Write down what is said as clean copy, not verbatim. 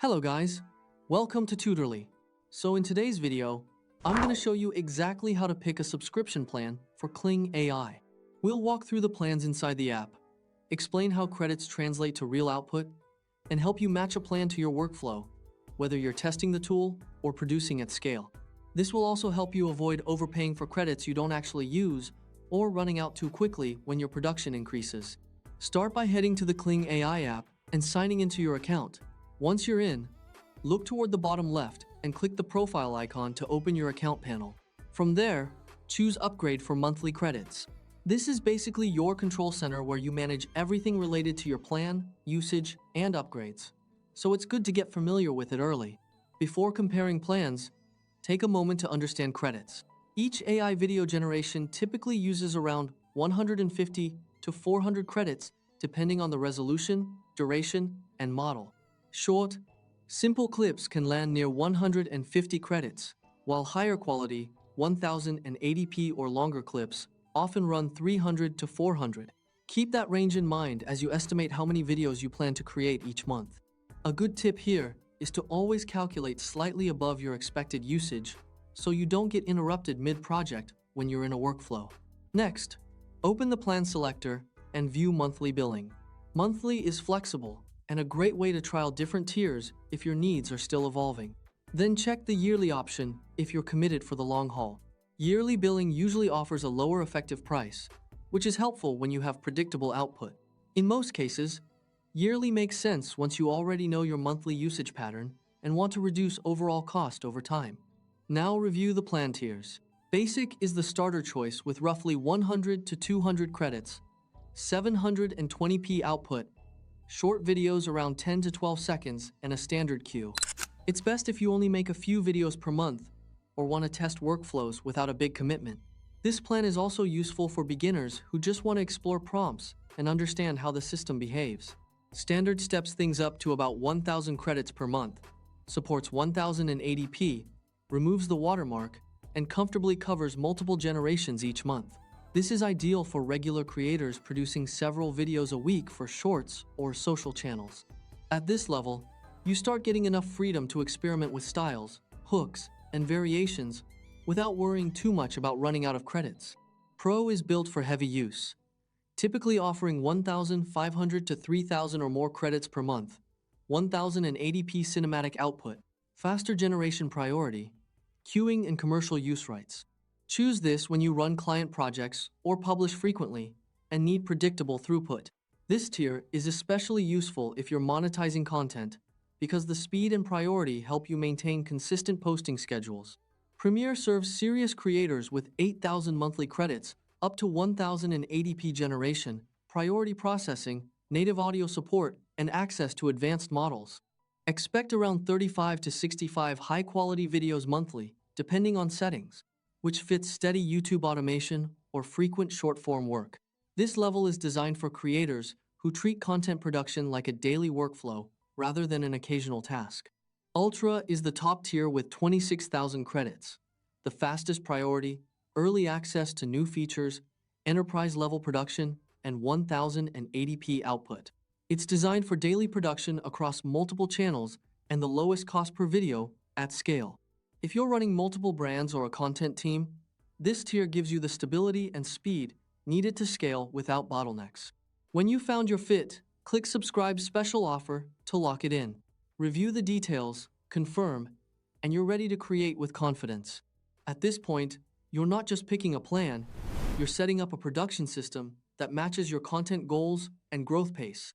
Hello guys, welcome to Tutorly. So in today's video, I'm going to show you exactly how to pick a subscription plan for Kling AI. We'll walk through the plans inside the app, explain how credits translate to real output, and help you match a plan to your workflow, whether you're testing the tool or producing at scale. This will also help you avoid overpaying for credits you don't actually use or running out too quickly when your production increases. Start by heading to the Kling AI app and signing into your account. Once you're in, look toward the bottom left and click the profile icon to open your account panel. From there, choose Upgrade for monthly credits. This is basically your control center where you manage everything related to your plan, usage, and upgrades. So it's good to get familiar with it early. Before comparing plans, take a moment to understand credits. Each AI video generation typically uses around 150 to 400 credits depending on the resolution, duration, and model. Short, simple clips can land near 150 credits, while higher quality, 1080p or longer clips often run 300 to 400. Keep that range in mind as you estimate how many videos you plan to create each month. A good tip here is to always calculate slightly above your expected usage so you don't get interrupted mid-project when you're in a workflow. Next, open the plan selector and view monthly billing. Monthly is flexible and a great way to trial different tiers if your needs are still evolving. Then check the yearly option if you're committed for the long haul. Yearly billing usually offers a lower effective price, which is helpful when you have predictable output. In most cases, yearly makes sense once you already know your monthly usage pattern and want to reduce overall cost over time. Now review the plan tiers. Basic is the starter choice with roughly 100 to 200 credits, 720p output, short videos around 10 to 12 seconds, and a standard queue. It's best if you only make a few videos per month or want to test workflows without a big commitment. This plan is also useful for beginners who just want to explore prompts and understand how the system behaves. Standard steps things up to about 1,000 credits per month, supports 1080p, removes the watermark, and comfortably covers multiple generations each month. This is ideal for regular creators producing several videos a week for shorts or social channels. At this level, you start getting enough freedom to experiment with styles, hooks, and variations without worrying too much about running out of credits. Pro is built for heavy use, typically offering 1,500 to 3,000 or more credits per month, 1080p cinematic output, faster generation priority, queuing and commercial use rights. Choose this when you run client projects or publish frequently and need predictable throughput. This tier is especially useful if you're monetizing content because the speed and priority help you maintain consistent posting schedules. Premiere serves serious creators with 8,000 monthly credits, up to 1080p generation, priority processing, native audio support, and access to advanced models. Expect around 35 to 65 high-quality videos monthly, depending on settings, which fits steady YouTube automation or frequent short-form work. This level is designed for creators who treat content production like a daily workflow rather than an occasional task. Ultra is the top tier with 26,000 credits, the fastest priority, early access to new features, enterprise-level production, and 1080p output. It's designed for daily production across multiple channels and the lowest cost per video at scale. If you're running multiple brands or a content team, this tier gives you the stability and speed needed to scale without bottlenecks. When you found your fit, click Subscribe Special Offer to lock it in. Review the details, confirm, and you're ready to create with confidence. At this point, you're not just picking a plan, you're setting up a production system that matches your content goals and growth pace.